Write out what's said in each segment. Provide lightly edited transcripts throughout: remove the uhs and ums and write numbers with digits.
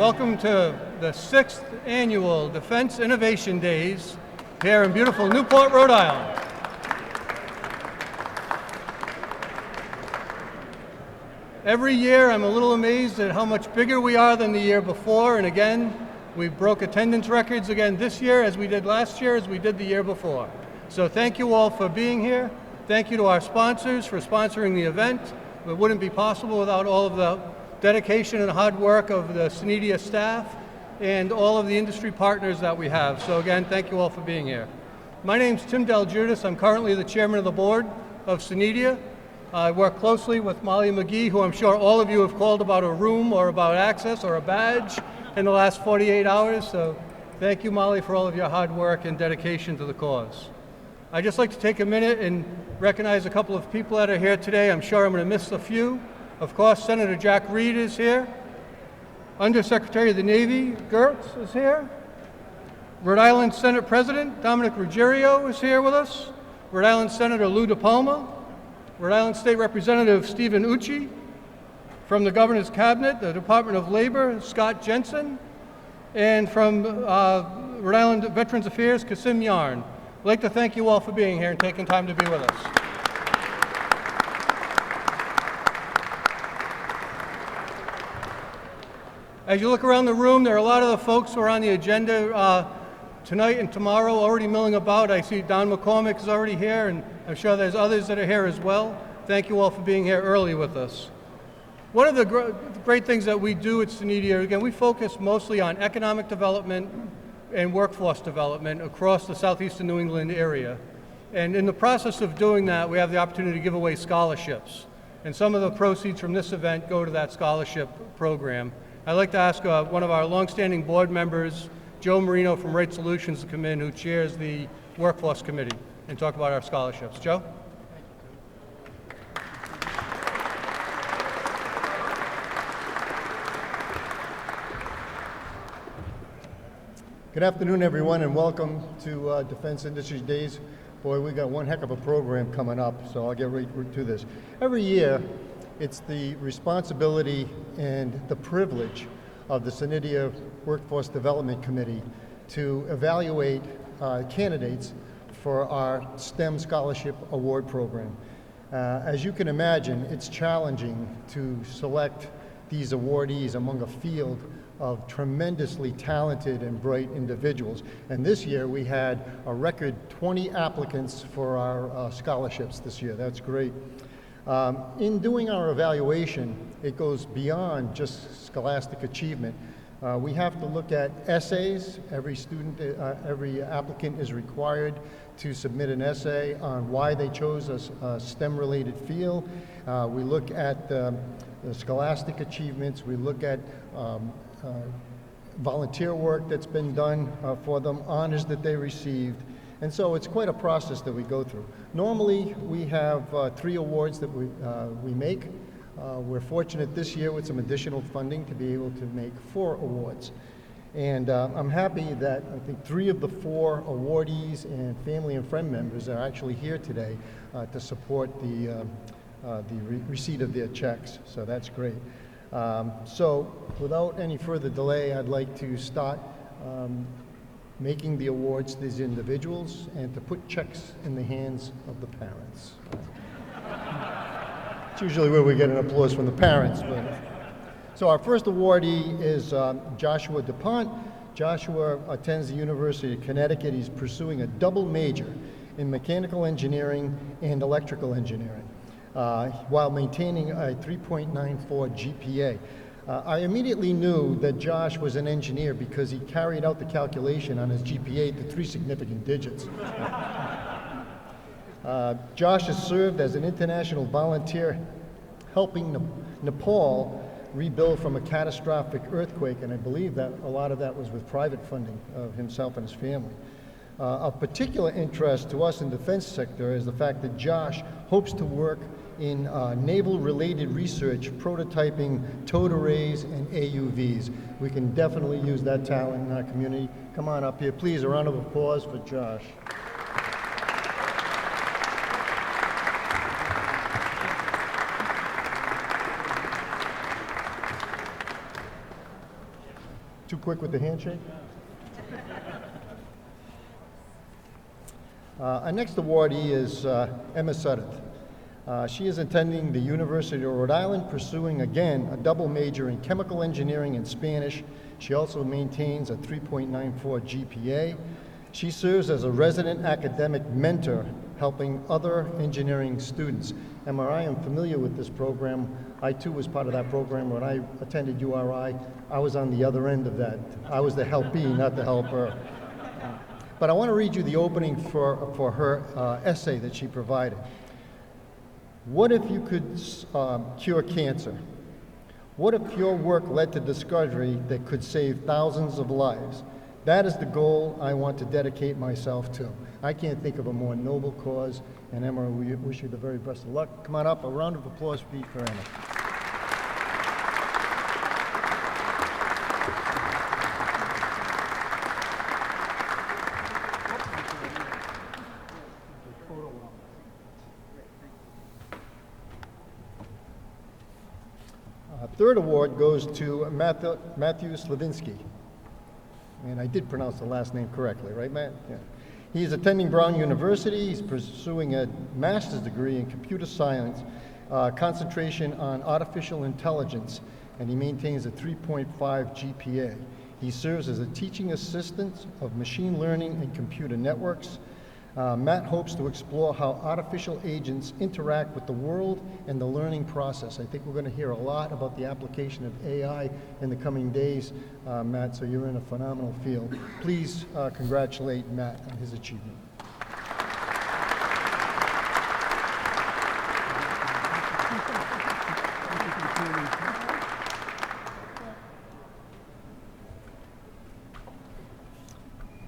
Welcome to the 6th Annual Defense Innovation Days here in beautiful Newport, Rhode Island. Every year I'm a little amazed at how much bigger we are than the year before, and again, we broke attendance records again this year as we did last year, as we did the year before. So thank you all for being here. Thank you to our sponsors for sponsoring the event. It wouldn't be possible without all of the dedication and hard work of the SENEDIA staff and all of the industry partners that we have. So again, thank you all for being here. My name's Tim Del-Giudice. I'm currently the chairman of the board of SENEDIA. I work closely with Molly McGee, who I'm sure all of you have called about a room or about access or a badge in the last 48 hours. So thank you, Molly, for all of your hard work and dedication to the cause. I'd just like to take a minute and recognize a couple of people that are here today. I'm sure I'm going to miss a few. Of course, Senator Jack Reed is here. Undersecretary of the Navy, Gertz, is here. Rhode Island Senate President Dominic Ruggiero is here with us. Rhode Island Senator Lou DePalma. Rhode Island State Representative Stephen Ucci. From the Governor's Cabinet, the Department of Labor, Scott Jensen. And from Rhode Island Veterans Affairs, Kasim Yarn. I'd like to thank you all for being here and taking time to be with us. As you look around the room, there are a lot of the folks who are on the agenda tonight and tomorrow already milling about. I see Don McCormick is already here, and I'm sure there's others that are here as well. Thank you all for being here early with us. One of the great things that we do at SENEDIA, again, we focus mostly on economic development and workforce development across the Southeastern New England area. And in the process of doing that, we have the opportunity to give away scholarships. And some of the proceeds from this event go to that scholarship program. I'd like to ask one of our longstanding board members, Joe Marino from Right Solutions, to come in, who chairs the Workforce Committee, and talk about our scholarships. Joe? Good afternoon, everyone, and welcome to Defense Industry Days. Boy, we got one heck of a program coming up, so I'll get right to this. Every year, it's the responsibility and the privilege of the SENEDIA Workforce Development Committee to evaluate candidates for our STEM Scholarship Award Program. As you can imagine, it's challenging to select these awardees among a field of tremendously talented and bright individuals. And this year we had a record 20 applicants for our scholarships this year. That's great. In doing our evaluation, it goes beyond just scholastic achievement. We have to look at essays. Every applicant is required to submit an essay on why they chose a STEM-related field. We look at the scholastic achievements. We look at volunteer work that's been done for them, honors that they received. And so it's quite a process that we go through. Normally, we have 3 awards that we make. We're fortunate this year with some additional funding to be able to make 4 awards. And I'm happy that I think 3 of the 4 awardees and family and friend members are actually here today to support the receipt of their checks. So that's great. So without any further delay, I'd like to start making the awards to these individuals and to put checks in the hands of the parents. It's usually where we get an applause from the parents. So our first awardee is Joshua DuPont. Joshua attends the University of Connecticut. He's pursuing a double major in mechanical engineering and electrical engineering, while maintaining a 3.94 GPA. I immediately knew that Josh was an engineer because he carried out the calculation on his GPA to 3 significant digits. Josh has served as an international volunteer helping Nepal rebuild from a catastrophic earthquake, and I believe that a lot of that was with private funding of himself and his family. Of particular interest to us in the defense sector is the fact that Josh hopes to work in naval-related research, prototyping towed arrays and AUVs. We can definitely use that talent in our community. Come on up here, please. A round of applause for Josh. quick with the handshake? Our next awardee is Emma Suddeth. She is attending the University of Rhode Island, pursuing again a double major in chemical engineering and Spanish. She also maintains a 3.94 GPA. She serves as a resident academic mentor, helping other engineering students. Emma, I am familiar with this program. I too was part of that program. When I attended URI, I was on the other end of that. I was the helpee, not the helper. But I want to read you the opening for her essay that she provided. What if you could cure cancer? What if your work led to discovery that could save thousands of lives? That is the goal I want to dedicate myself to. I can't think of a more noble cause, and Emma, we wish you the very best of luck. Come on up, a round of applause for Emma. Third award goes to Matthew Slavinsky. And I did pronounce the last name correctly, right, Matt? Yeah. He's attending Brown University. He's pursuing a master's degree in computer science, concentration on artificial intelligence, and he maintains a 3.5 GPA. He serves as a teaching assistant of machine learning and computer networks. Matt hopes to explore how artificial agents interact with the world and the learning process. I think we're going to hear a lot about the application of AI in the coming days, Matt, so you're in a phenomenal field. Please congratulate Matt on his achievement.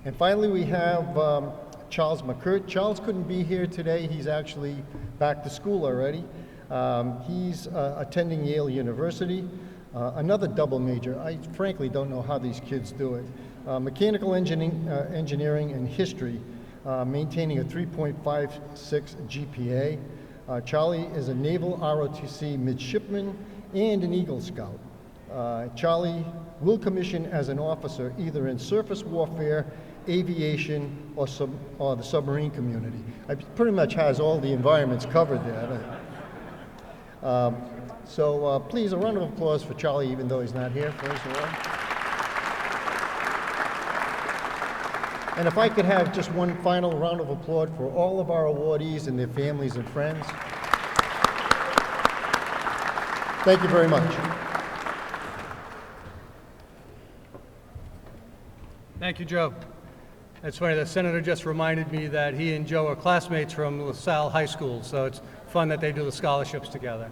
And finally, we have Charles McCurt. Charles couldn't be here today. He's actually back to school already. He's attending Yale University, another double major. I frankly don't know how these kids do it. Mechanical engineering and history, maintaining a 3.56 GPA. Charlie is a Naval ROTC midshipman and an Eagle Scout. Charlie will commission as an officer either in surface warfare, aviation, or the submarine community. It pretty much has all the environments covered there. So please, a round of applause for Charlie, even though he's not here for his award. And if I could have just one final round of applause for all of our awardees and their families and friends. Thank you very much. Thank you, Joe. It's funny, the senator just reminded me that he and Joe are classmates from LaSalle High School, so it's fun that they do the scholarships together.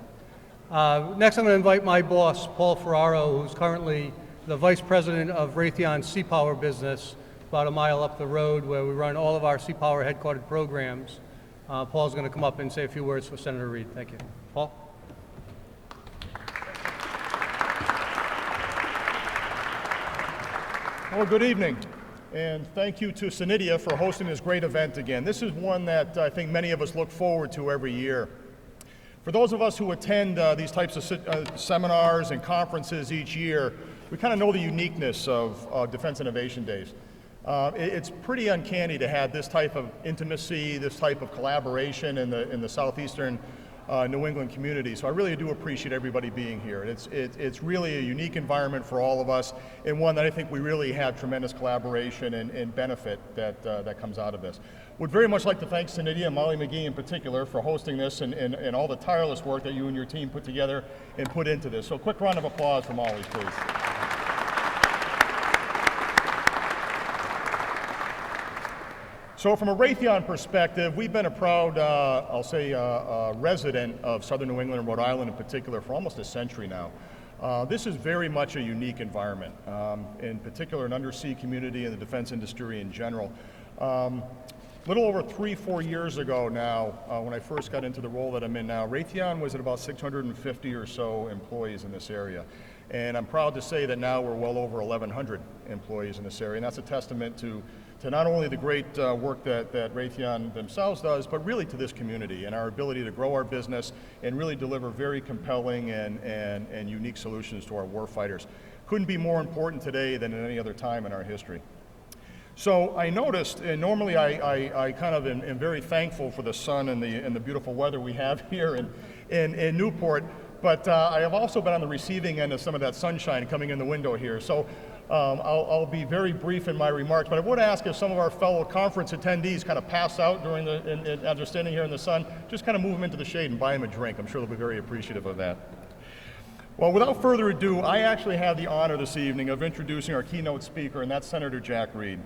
Next, I'm going to invite my boss, Paul Ferraro, who's currently the vice president of Raytheon's Sea Power business, about a mile up the road where we run all of our Sea Power headquartered programs. Paul's going to come up and say a few words for Senator Reed. Thank you. Paul? Well, good evening, and thank you to SENEDIA for hosting this great event again. This is one that I think many of us look forward to every year. For those of us who attend these types of seminars and conferences each year, we kind of know the uniqueness of Defense Innovation Days. It's pretty uncanny to have this type of intimacy, this type of collaboration in the Southeastern New England community. So I really do appreciate everybody being here. It's really a unique environment for all of us, and one that I think we really have tremendous collaboration and benefit that comes out of this. Would very much like to thank SENEDIA and Molly McGee in particular for hosting this and all the tireless work that you and your team put together and put into this. So a quick round of applause for Molly, please. So from a Raytheon perspective, we've been a proud, I'll say, resident of Southern New England and Rhode Island in particular for almost a century now. This is very much a unique environment, in particular an undersea community and the defense industry in general. A little over 3-4 years ago now, when I first got into the role that I'm in now, Raytheon was at about 650 or so employees in this area. And I'm proud to say that now we're well over 1,100 employees in this area, and that's a testament to not only the great work that Raytheon themselves does, but really to this community and our ability to grow our business and really deliver very compelling and unique solutions to our warfighters. couldn't be more important today than at any other time in our history. So I noticed, and normally I kind of am very thankful for the sun and the beautiful weather we have here in Newport, but I have also been on the receiving end of some of that sunshine coming in the window here. So I'll be very brief in my remarks, but I would ask if some of our fellow conference attendees kind of pass out during as they're standing here in the sun, just kind of move them into the shade and buy them a drink. I'm sure they'll be very appreciative of that. Well, without further ado, I actually have the honor this evening of introducing our keynote speaker, and that's Senator Jack Reed.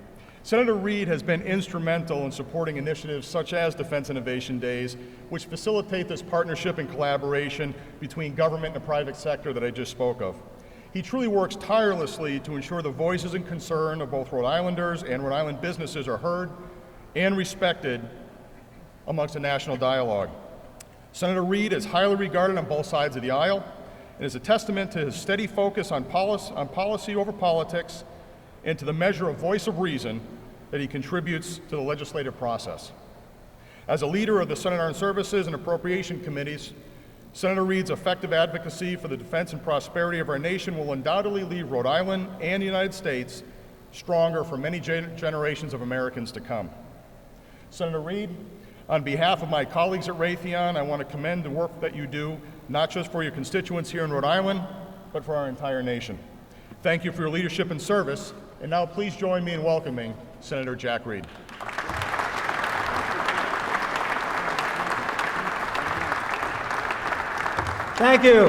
Senator Reed has been instrumental in supporting initiatives such as Defense Innovation Days, which facilitate this partnership and collaboration between government and the private sector that I just spoke of. He truly works tirelessly to ensure the voices and concern of both Rhode Islanders and Rhode Island businesses are heard and respected amongst the national dialogue. Senator Reed is highly regarded on both sides of the aisle and is a testament to his steady focus on policy over politics and to the measure of voice of reason that he contributes to the legislative process. As a leader of the Senate Armed Services and Appropriation Committees, Senator Reed's effective advocacy for the defense and prosperity of our nation will undoubtedly leave Rhode Island and the United States stronger for many generations of Americans to come. Senator Reed, on behalf of my colleagues at Raytheon, I want to commend the work that you do, not just for your constituents here in Rhode Island, but for our entire nation. Thank you for your leadership and service, and now please join me in welcoming Senator Jack Reed. Thank you.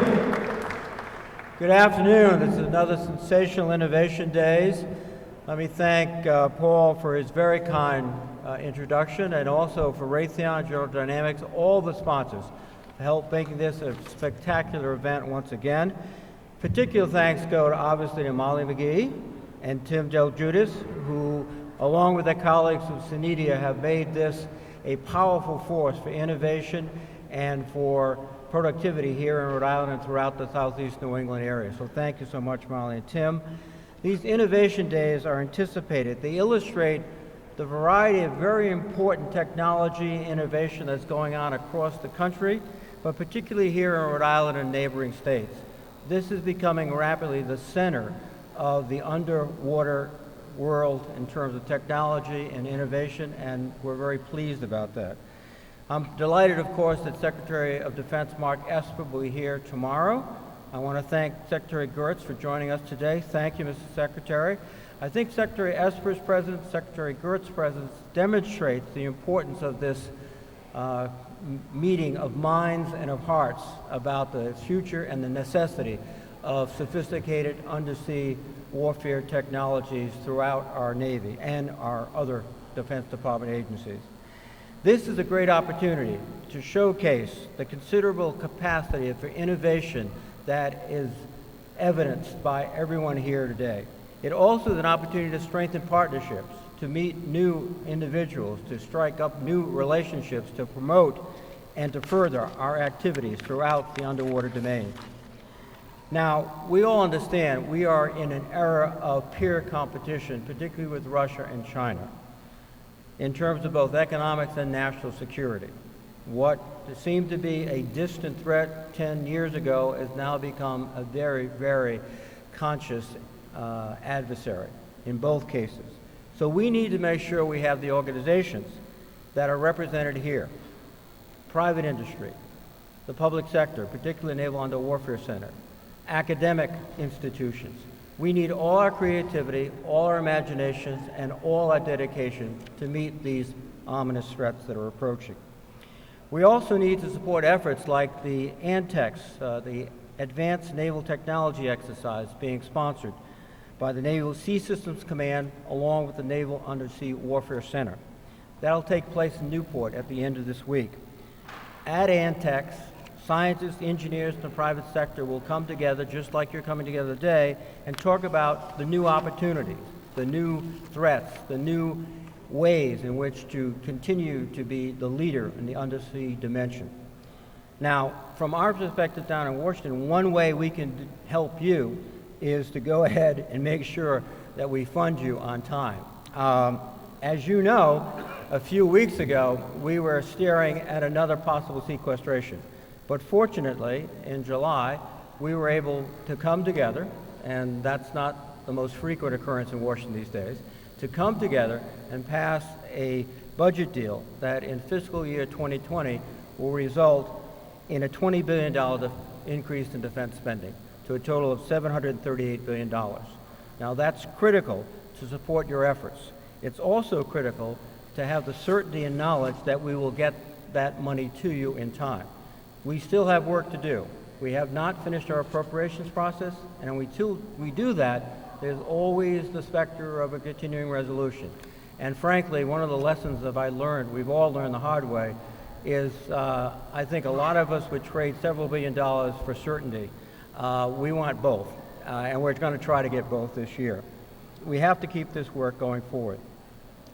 Good afternoon. This is another Sensational Innovation Days. Let me thank Paul for his very kind introduction, and also for Raytheon, General Dynamics, all the sponsors to help making this a spectacular event once again. Particular thanks go to, obviously, to Molly McGee and Tim Del Giudice, who, along with their colleagues from SENEDIA, have made this a powerful force for innovation and for productivity here in Rhode Island and throughout the Southeast New England area. So thank you so much, Molly and Tim. These innovation days are anticipated. They illustrate the variety of very important technology innovation that's going on across the country, but particularly here in Rhode Island and neighboring states. This is becoming rapidly the center of the underwater world in terms of technology and innovation, and we're very pleased about that. I'm delighted, of course, that Secretary of Defense Mark Esper will be here tomorrow. I want to thank Secretary Gertz for joining us today. Thank you, Mr. Secretary. I think Secretary Esper's presence, Secretary Gertz's presence demonstrates the importance of this meeting of minds and of hearts about the future and the necessity of sophisticated undersea warfare technologies throughout our Navy and our other Defense Department agencies. This is a great opportunity to showcase the considerable capacity for innovation that is evidenced by everyone here today. It also is an opportunity to strengthen partnerships, to meet new individuals, to strike up new relationships, to promote and to further our activities throughout the underwater domain. Now, we all understand we are in an era of peer competition, particularly with Russia and China, in terms of both economics and national security. What seemed to be a distant threat 10 years ago has now become a very, very conscious adversary in both cases. So we need to make sure we have the organizations that are represented here, private industry, the public sector, particularly Naval Underwater Warfare Center, academic institutions. We need all our creativity, all our imaginations, and all our dedication to meet these ominous threats that are approaching. We also need to support efforts like the ANTEX, the Advanced Naval Technology Exercise being sponsored by the Naval Sea Systems Command along with the Naval Undersea Warfare Center. That'll take place in Newport at the end of this week. At ANTEX, scientists, engineers, and the private sector will come together, just like you're coming together today, and talk about the new opportunities, the new threats, the new ways in which to continue to be the leader in the undersea dimension. Now, from our perspective down in Washington, one way we can help you is to go ahead and make sure that we fund you on time. As you know, a few weeks ago, we were staring at another possible sequestration. But fortunately, in July, we were able to come together and that's not the most frequent occurrence in Washington these days, to come together and pass a budget deal that in fiscal year 2020 will result in a $20 billion increase in defense spending to a total of $738 billion. Now that's critical to support your efforts. It's also critical to have the certainty and knowledge that we will get that money to you in time. We still have work to do. We have not finished our appropriations process, and until we do that, there's always the specter of a continuing resolution. And frankly, one of the lessons that I learned, we've all learned the hard way, is I think a lot of us would trade several $1 billion for certainty. We want both, and we're going to try to get both this year. We have to keep this work going forward.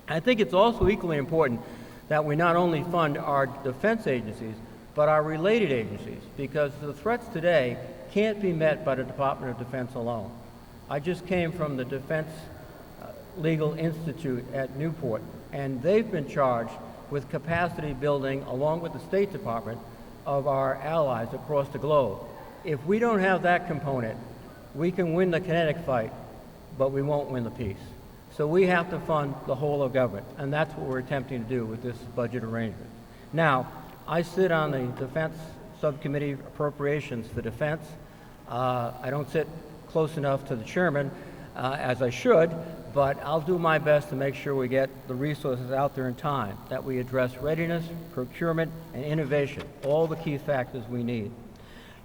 I think it's also equally important that we not only fund our defense agencies, but our related agencies, because the threats today can't be met by the Department of Defense alone. I just came from the Defense Legal Institute at Newport, and they've been charged with capacity building, along with the State Department, of our allies across the globe. If we don't have that component, we can win the kinetic fight, but we won't win the peace. So we have to fund the whole of government, and that's what we're attempting to do with this budget arrangement. Now, I sit on the Defense Subcommittee Appropriations for Defense. I don't sit close enough to the chairman, as I should, but I'll do my best to make sure we get the resources out there in time, that we address readiness, procurement, and innovation, all the key factors we need.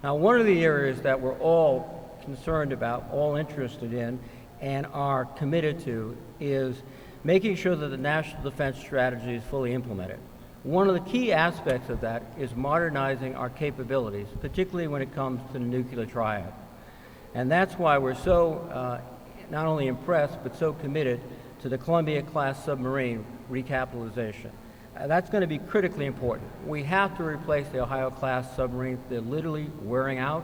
Now, one of the areas that we're all concerned about, all interested in, and are committed to is making sure that the National Defense Strategy is fully implemented. One of the key aspects of that is modernizing our capabilities, particularly when it comes to the nuclear triad. And that's why we're so not only impressed, but so committed to the Columbia-class submarine recapitalization. That's going to be critically important. We have to replace the Ohio-class submarines. They're literally wearing out.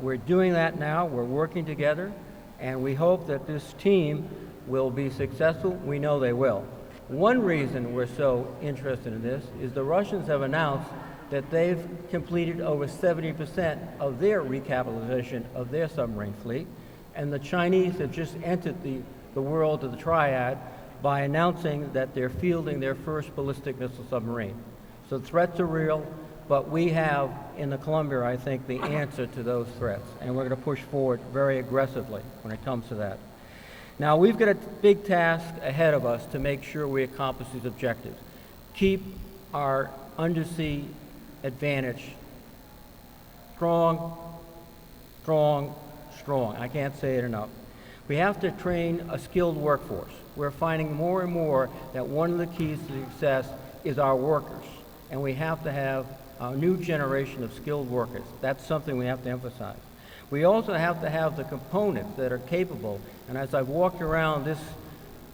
We're doing that now. We're working together, and we hope that this team will be successful. We know they will. One reason we're so interested in this is the Russians have announced that they've completed over 70% of their recapitalization of their submarine fleet, and the Chinese have just entered the world of the triad by announcing that they're fielding their first ballistic missile submarine. So threats are real, but we have in the Columbia, I think, the answer to those threats, and we're going to push forward very aggressively when it comes to that. Now, we've got a big task ahead of us to make sure we accomplish these objectives. Keep our undersea advantage strong, strong, strong. I can't say it enough. We have to train a skilled workforce. We're finding more and more that one of the keys to success is our workers, and we have to have a new generation of skilled workers. That's something we have to emphasize. We also have to have the components that are capable, and as I've walked around this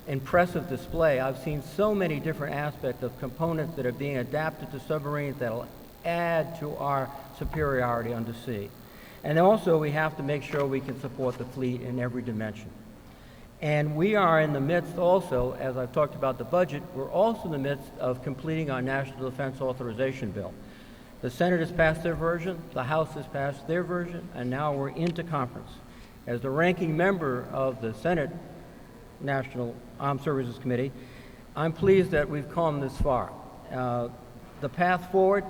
impressive display, I've seen so many different aspects of components that are being adapted to submarines that will add to our superiority undersea. And also we have to make sure we can support the fleet in every dimension. And we are in the midst also, as I've talked about the budget, we're also in the midst of completing our National Defense Authorization Bill. The Senate has passed their version, the House has passed their version, and now we're into conference. As the ranking member of the Senate National Armed Services Committee, I'm pleased that we've come this far. The path forward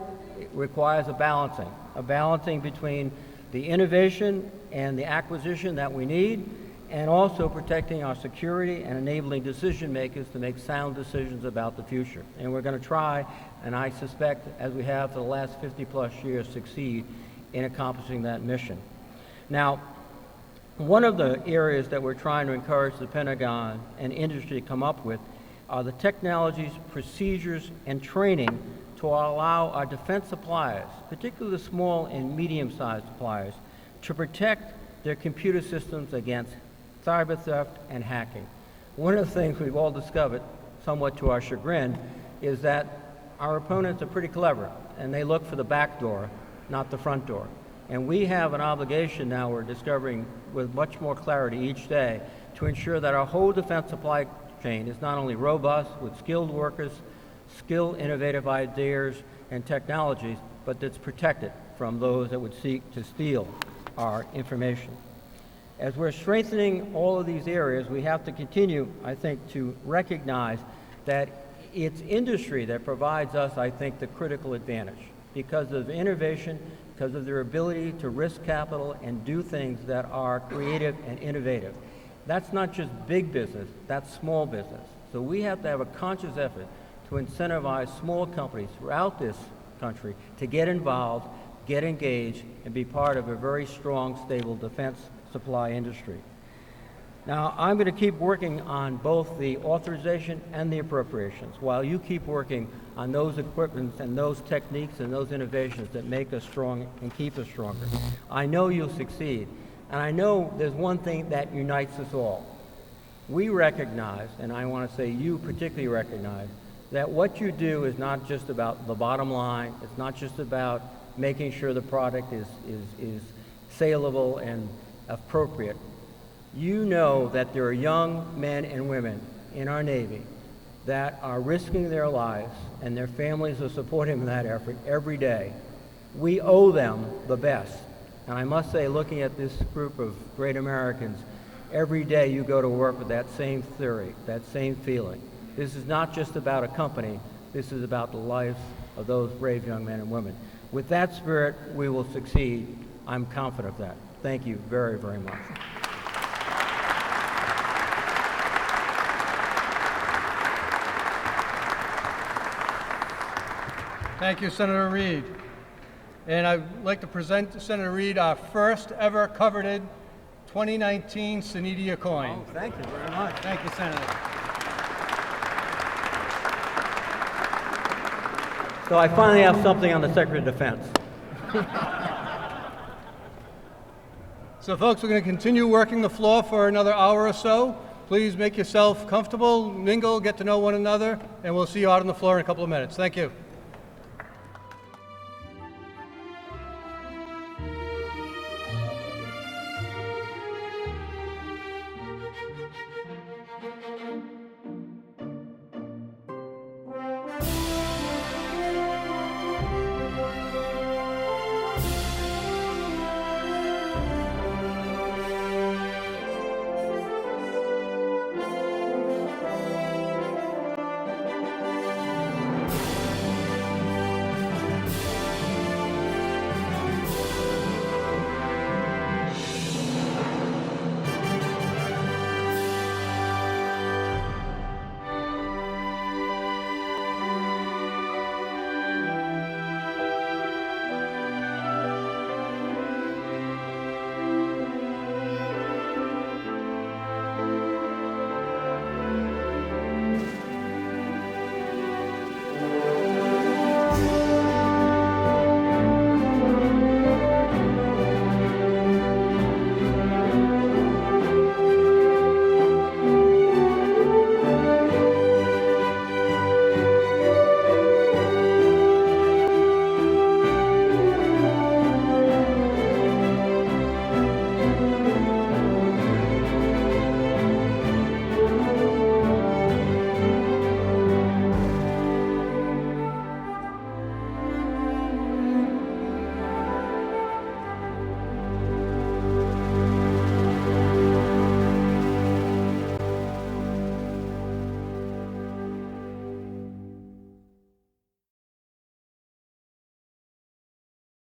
requires a balancing between the innovation and the acquisition that we need, and also protecting our security and enabling decision makers to make sound decisions about the future. And we're going to try, and I suspect, as we have for the last 50-plus years, succeed in accomplishing that mission. Now, one of the areas that we're trying to encourage the Pentagon and industry to come up with are the technologies, procedures, and training to allow our defense suppliers, particularly the small and medium-sized suppliers, to protect their computer systems against cyber theft and hacking. One of the things we've all discovered, somewhat to our chagrin, is that our opponents are pretty clever, and they look for the back door, not the front door. And we have an obligation now, we're discovering with much more clarity each day, to ensure that our whole defense supply chain is not only robust with skilled workers, skilled innovative ideas and technologies, but that's protected from those that would seek to steal our information. As we're strengthening all of these areas, we have to continue, I think, to recognize that it's industry that provides us, I think, the critical advantage because of innovation, because of their ability to risk capital and do things that are creative and innovative. That's not just big business, that's small business. So we have to have a conscious effort to incentivize small companies throughout this country to get involved, get engaged, and be part of a very strong, stable defense supply industry. Now, I'm going to keep working on both the authorization and the appropriations while you keep working on those equipments and those techniques and those innovations that make us strong and keep us stronger. I know you'll succeed, and I know there's one thing that unites us all. We recognize, and I want to say you particularly recognize, that what you do is not just about the bottom line, it's not just about making sure the product is saleable and appropriate. You know that there are young men and women in our Navy that are risking their lives and their families are supporting that effort every day. We owe them the best. And I must say, looking at this group of great Americans, every day you go to work with that same theory, that same feeling. This is not just about a company, this is about the lives of those brave young men and women. With that spirit, we will succeed. I'm confident of that. Thank you very, very much. Thank you, Senator Reed. And I'd like to present to Senator Reed our first ever coveted 2019 SENEDIA coin. Oh, thank you very much. Thank you, Senator. So I finally have something on the Secretary of Defense. So folks, we're going to continue working the floor for another hour or so. Please make yourself comfortable, mingle, get to know one another, and we'll see you out on the floor in a couple of minutes. Thank you.